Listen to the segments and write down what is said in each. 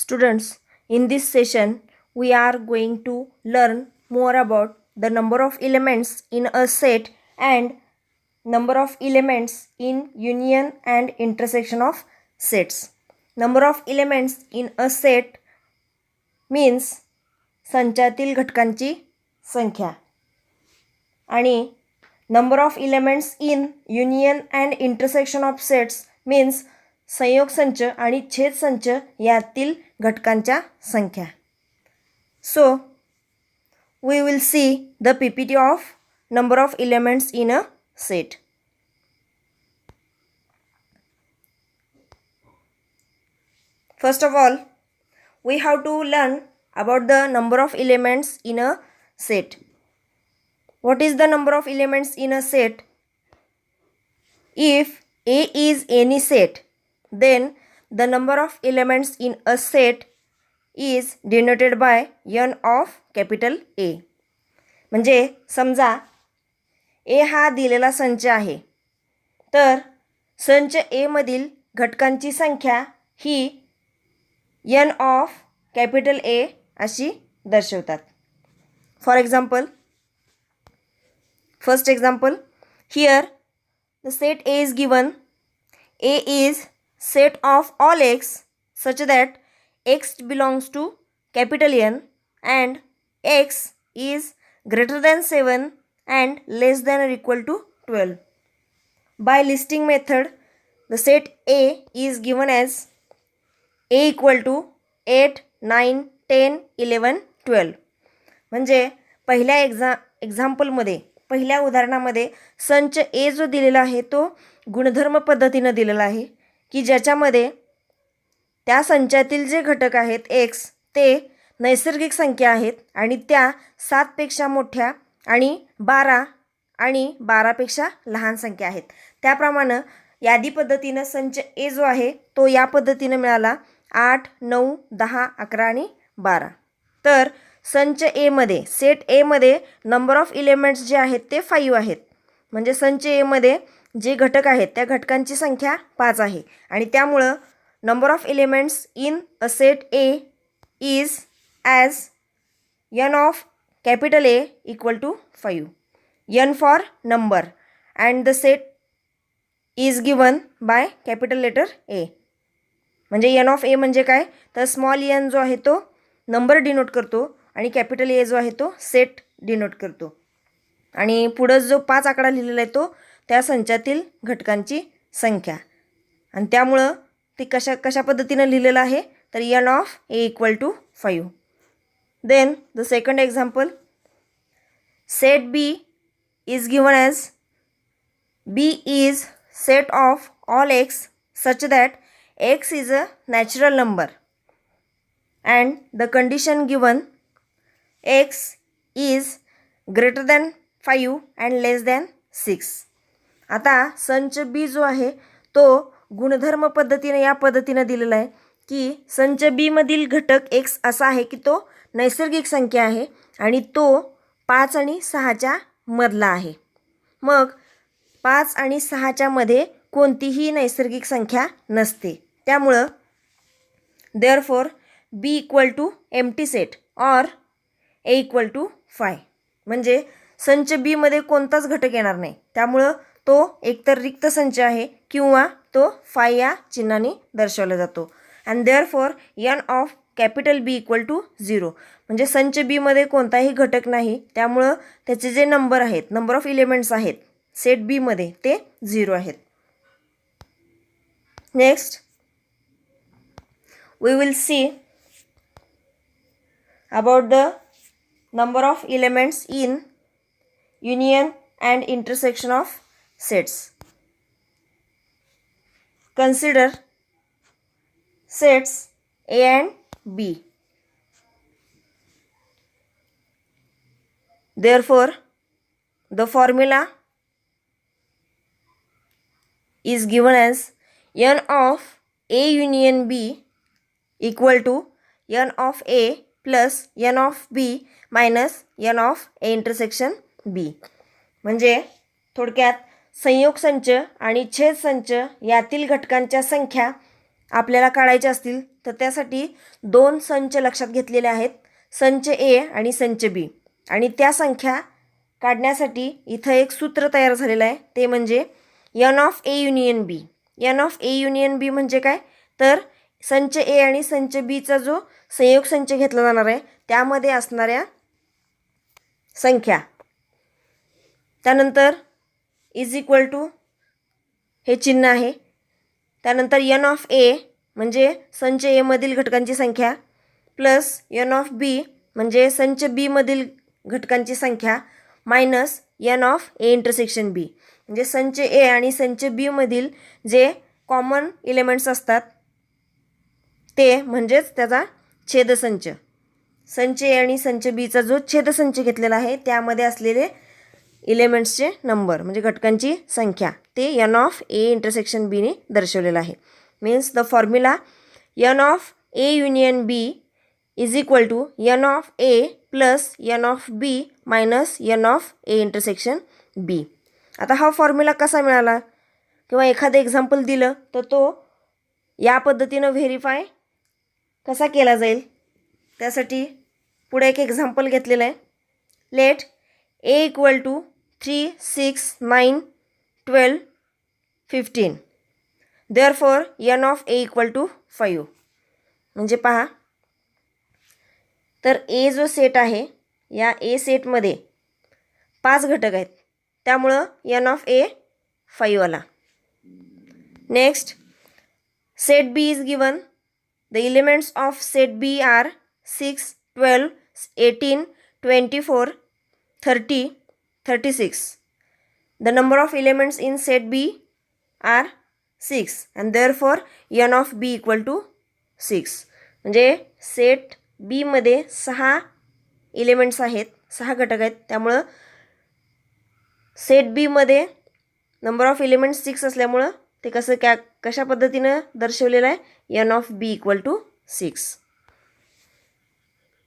Students, in this session, we are going to learn more about the number of elements in a set and number of elements in union and intersection of sets. Number of elements in a set means संचातील घटकांची संख्या आणि number of elements in union and intersection of sets means संयोग संच आणि छेद संच यातील घटकांच्या संख्या. So we will see the PPT of number of elements in a set. First of all, we have to learn about the number of elements in a set. What is the number of elements in a set? If A is any set, then the number of elements in a set is denoted by n of capital A. म्हणजे समजा A हा दिलेला संच आहे, तर संच A मधील घटकांची संख्या ही n of capital A अशी दर्शवतात. For example, first example, here the set A is given. A is set of all x such that x belongs to capital N and x is greater than 7 and less than or equal to 12. By listing method, the set A is given as A equal to 8, 9, 10, 11, 12. म्हणजे पहिल्या एक्झाम्पलमध्ये पहिल्या उदाहरणामध्ये संच ए जो दिलेला आहे तो गुणधर्म पद्धतीने दिलेला आहे की ज्याच्यामध्ये त्या संचातील जे घटक आहेत एक्स ते नैसर्गिक संख्या आहेत आणि त्या 7 पेक्षा मोठ्या आणि 12 आणि 12 पेक्षा लहान संख्या आहेत. त्याप्रमाणे यादी पद्धतीने संच ए जो आहे तो या पद्धतीने मिळाला 8, 9, 10, 11 आणि 12. तर संच ए मध्ये सेट ए मध्ये नंबर ऑफ एलिमेंट्स जे आहेत ते 5 आहेत. म्हणजे संच ए मध्ये जे घटक आहेत त्या घटकांची संख्या 5 आहे आणि त्यामुळे number of elements in a set A is as n of capital A equal to 5. n for number and the set is given by capital letter A. म्हणजे n ऑफ ए म्हणजे काय, तर स्मॉल n जो आहे तो number denote करतो आणि capital ए जो आहे तो सेट डिनोट करतो आणि पुढे जो 5 आकडा लिहिलेला आहे तो त्या संचातील घटकांची संख्या आणि त्यामुळं ते कशा पद्धतीने लिहिलेलं आहे तर n of A equal to 5. Then the second example, set B is given as B is set of all x such that x is a natural number and the condition given x is greater than 5 and less than 6. आता संच बी जो आहे तो गुणधर्म पद्धतीने या पद्धतीने दिलेला आहे की संच बी मधील घटक x असा आहे की तो नैसर्गिक संख्या आहे आणि तो 5 आणि 6च्या मधला आहे. मग 5 आणि 6च्या मध्ये कोणतीही नैसर्गिक संख्या नसते. त्यामुळं therefore B equal to empty set or A equal to 5. म्हणजे संच बी मध्ये कोणताच घटक येणार नाही. त्यामुळं तो एकतर रिक्त संच आहे किंवा तो 5 या चिन्हाने दर्शवला जातो. And therefore n of capital B equal to 0. म्हणजे संच बी मध्ये कोणताही घटक नाही. त्यामुळं त्याचे जे नंबर आहेत, नंबर ऑफ एलिमेंट्स आहेत सेट बी मध्ये ते 0 आहेत. Next we will see about the number of elements in union and intersection of sets. Consider sets A and B. Therefore, the formula is given as n of A union B equal to n of A plus n of B minus n of A intersection B. म्हणजे थोडक्यात संयोग संच आणि छेद संच यातील घटकांच्या संख्या आपल्याला काढायच्या असतील तर त्यासाठी दोन संच लक्षात घेतलेले आहेत, संच ए आणि संच बी. आणि त्या संख्या काढण्यासाठी इथं एक सूत्र तयार झालेलं आहे, ते म्हणजे N of A union B. N of A union B म्हणजे काय, तर संच ए आणि संच बीचा जो संयोग संच घेतला जाणार आहे त्यामध्ये असणाऱ्या संख्या. त्यानंतर इज इक्वल टू हे चिन्ह आहे. त्यानंतर एन ऑफ ए म्हणजे संच ए मधील घटकांची संख्या प्लस एन ऑफ बी म्हणजे संच बी मधील घटकांची संख्या minus N of A intersection B म्हणजे संच ए आणि संच बी मधील जे कॉमन एलिमेंट्स असतात ते म्हणजेच त्याचा छेदसंच. संच ए आणि संच बीचा जो छेदसंच घेतलेला आहे त्यामध्ये असलेले एलिमेंट्सचे नंबर म्हणजे घटकांची संख्या ते एन ऑफ ए इंटरसेक्शन बीने दर्शवलेलं आहे. Means the formula N of A union B is equal to N of A plus N of B minus N of A intersection B. आता हा फॉर्म्युला कसा मिळाला किंवा एखादं एक्झाम्पल दिलं तर तो या पद्धतीनं व्हेरीफाय कसा केला जाईल, त्यासाठी पुढे एक एक्झाम्पल घेतलेलं आहे. Let A equal to 3, 6, 9, 12, 15. Therefore N of A equal to 5. म्हणजे पहा, तर ए जो सेट आहे या ए सेटमध्ये 5 घटक आहेत, त्यामुळं एन ऑफ ए 5 आला. Next, set B is given. The elements of set B are 6, 12, 18, 24, 30, 36. The number of elements in set B are 6 and therefore n of B equal to 6. म्हणजे सेट बी मध्ये 6 elements आहेत, 6 घटक आहेत, त्यामुळं set बी मध्ये number of elements 6 असल्यामुळं ते कशा पद्धतीनं दर्शवलेलं आहे, N of B equal to 6.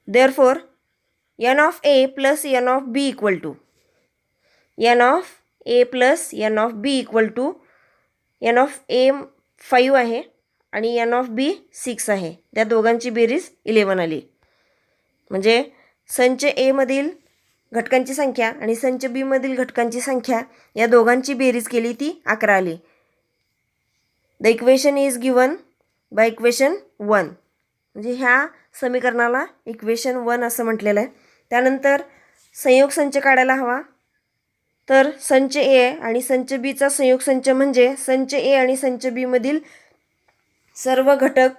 Therefore N of A plus N of B equal to N of A plus N of B equal to N of A 5 आहे आणि N of बी 6 आहे. त्या दोघांची बेरीज 11 आली. म्हणजे संच ए मधील घटकांची संख्या आणि संच बी मधील घटकांची संख्या या दोघांची बेरीज केली ती 11 आली. The equation is given by equation 1. म्हणजे ह्या समीकरणाला इक्वेशन 1 असं म्हटलेलं आहे. त्यानंतर संयोग संच काढायला हवा, तर संच ए आणि संच बीचा संयोग संच म्हणजे संच ए आणि संच बी मधील सर्व घटक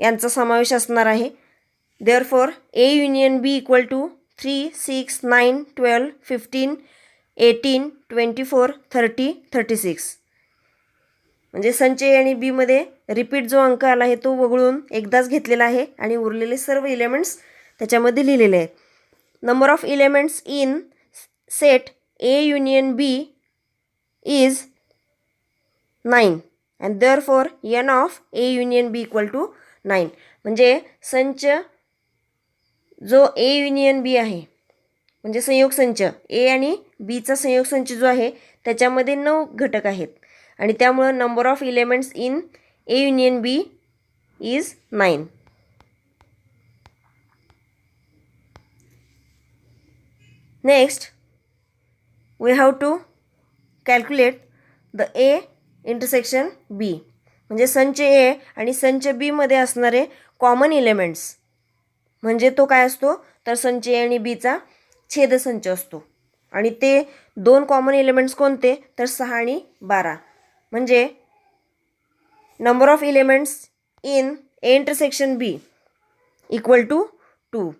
यांचा समावेश असणार आहे. Therefore A union B equal to 3, 6, 9, 12, 15, 18, 24, 30, 36. म्हणजे संच ए आणि बी मध्ये रिपीट जो अंक आला आहे तो वगळून एकदाच घेतलेला आहे आणि उरलेले सर्व एलिमेंट्स त्याच्यामध्ये लिहिलेले आहेत. Number of elements in set A union B is 9 and therefore n of a union b equal to 9. म्हणजे संच जो ए युनियन बी आहे म्हणजे संयोग संच ए आणि बीचा संयोग संच जो आहे त्याच्यामध्ये 9 घटक आहेत आणि त्यामुळं number of elements in A union B is 9. Next we have to calculate the A intersection B. म्हणजे संच ए आणि संच बी मध्ये असणारे कॉमन एलिमेंट्स म्हणजे तो काय असतो, तर संच ए आणि बीचा छेदसंच असतो. आणि ते दोन कॉमन एलिमेंट्स कोणते, तर 6 आणि 12. म्हणजे number of elements in A intersection B equal to 2.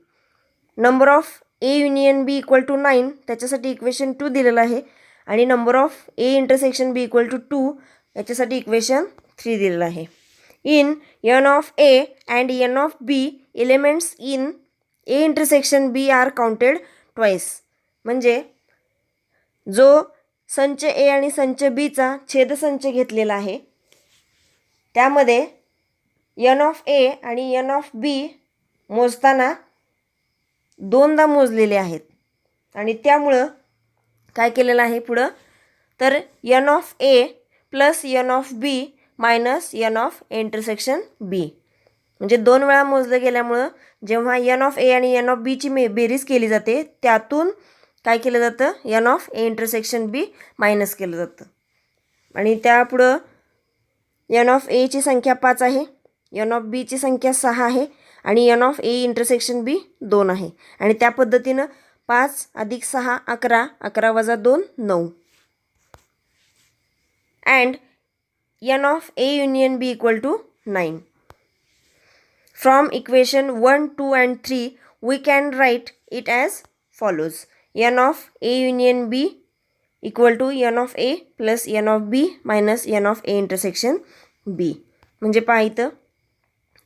Number of A union B equal to 9 त्याच्यासाठी इक्वेशन 2 दिलेलं आहे आणि number of A intersection B equal to 2 याच्यासाठी इक्वेशन 3 दिलेलं आहे. In n of A and n of B elements in A intersection B are counted twice. म्हणजे जो संच ए आणि संच बीचा छेदसंच घेतलेला आहे त्यामध्ये एन ऑफ ए आणि एन ऑफ बी मोजताना दोनदा मोजलेले आहेत आणि त्यामुळं काय केलेलं आहे पुढं, तर N of A plus N of B minus N of A intersection B. म्हणजे 2 वेळा मोजलं गेल्यामुळं जेव्हा एन ऑफ ए आणि एन ऑफ बीची बेरीज केली जाते त्यातून काय केलं जातं, n of A intersection B minus केलं जातं. आणि त्यापुढं एन ऑफ एची संख्या 5 आहे, एन ऑफ बीची संख्या 6 आहे आणि एन ऑफ ए इंटरसेक्शन बी 2 आहे. आणि त्या पद्धतीनं 5 अधिक 6 11, 11 वजा 2 9. And n of A union B equal to 9. From equation 1, 2 and 3 we can write it as follows. N of A union B equal to N of A plus N of B minus N of A intersection B. म्हणजे पहा इथं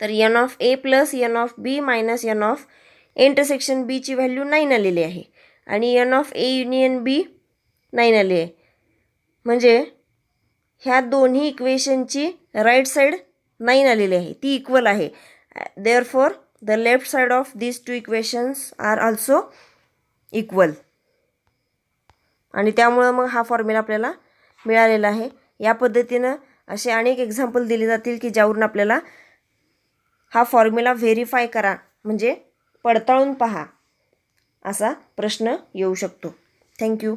तर N of A plus N of B minus N of A intersection B ची value 9 आलेली आहे आणि N of A union B 9 आली आहे. म्हणजे ह्या दोन्ही इक्वेशनची राईट साईड 9 आलेली आहे, ती इक्वल आहे. Therefore, the left side of these two equations are also equal. आणि त्यामुळं मग हा फॉर्म्युला आपल्याला मिळालेला आहे. या पद्धतीनं असे अनेक एक्झाम्पल दिले जातील की ज्यावरून आपल्याला हा फॉर्म्युला व्हेरीफाय करा म्हणजे पडताळून पहा असा प्रश्न येऊ शकतो. थँक्यू.